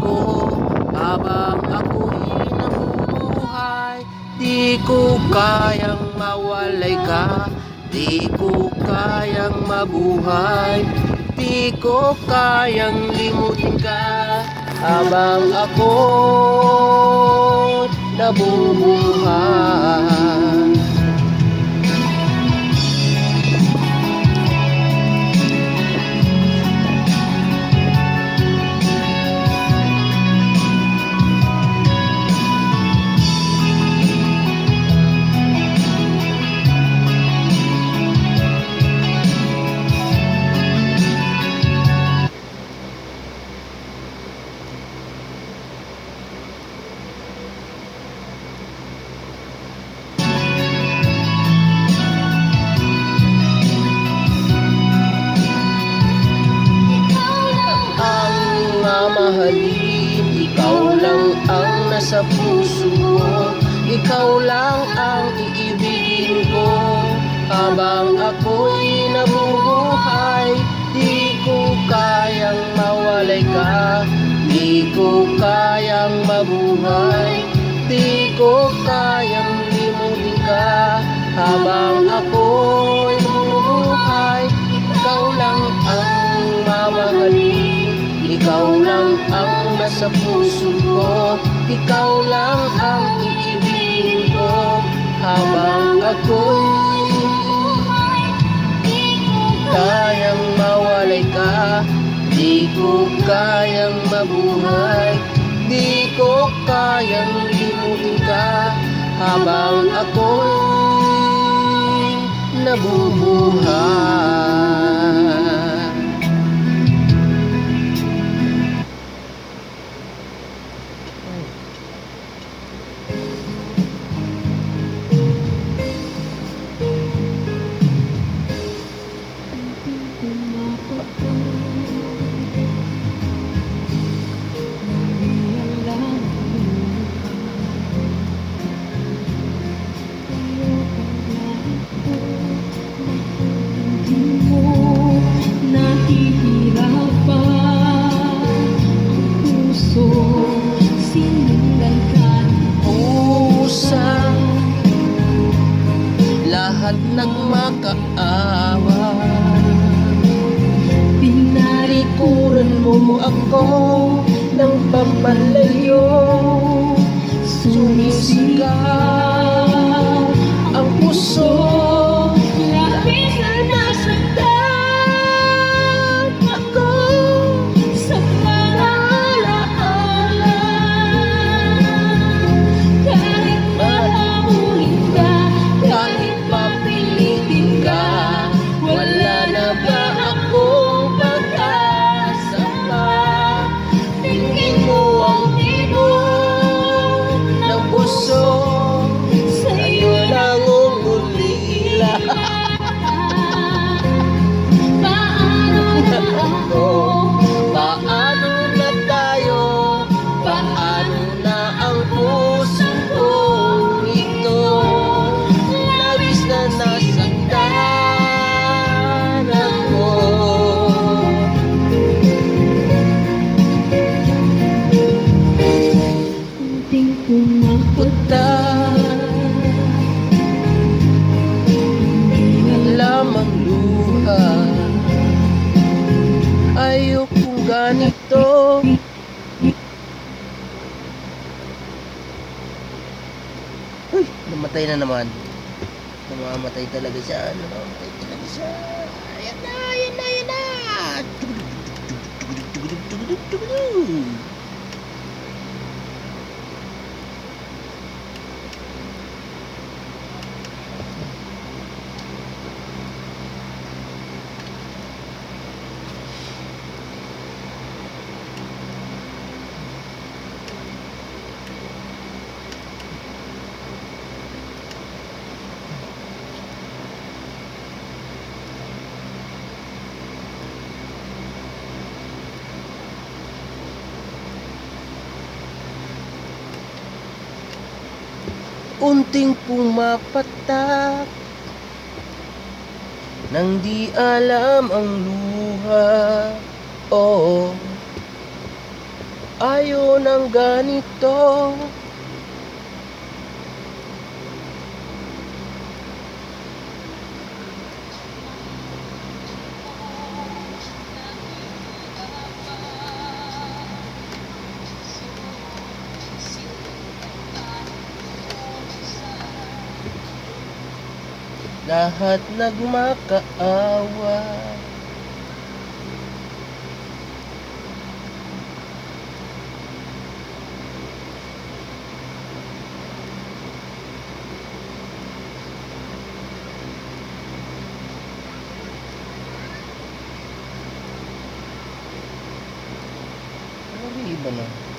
ko habang ako'y nabubuhay. Di ko kayang mawalay ka, di ko kayang mabuhay, di ko kayang limutin ka habang ako'y nabubuhay. Mamahalin, ikaw lang ang nasa puso ko, ikaw lang ang iibigin ko habang ako'y nabubuhay. Di ko kayang mawalay ka, di ko kayang mabuhay, di ko kayang limutin ka habang ako'y nabubuhay. Ikaw lang ang mamahalin, ikaw lang ang nasa puso ko, ikaw lang ang iibigin ko habang ako'y kayang mawalay ka, di ko kayang mabuhay, di ko kayang limutin ka habang ako'y nabubuhay. Lahat nagmakaawa, pinarikuran mo ako ng pampalayo. Sumisigaw ang puso, labis na nasaktan ako sa mga alaala. Kahit mahabulin ka, kahit papilitin ka, wala na ba akong pag-asa pa? Tingin mo ang tibok ng puso, sa'yo lang umulila. Paano na ako? Paano na tayo? Paano na ang puso kong ito? Labis na nasaktan ako. Kunting pumapunta, hindi lamang luha. Ayokong ganito. Uy, namatay na naman. Namamatay talaga siya. Namamatay talaga siya. Ayan na, ayan na, ayan na. Unting pumapatak nang di alam ang luha. Oo, Ayaw ng ganito. Lahat nagmakaawa. Ano ba iba na?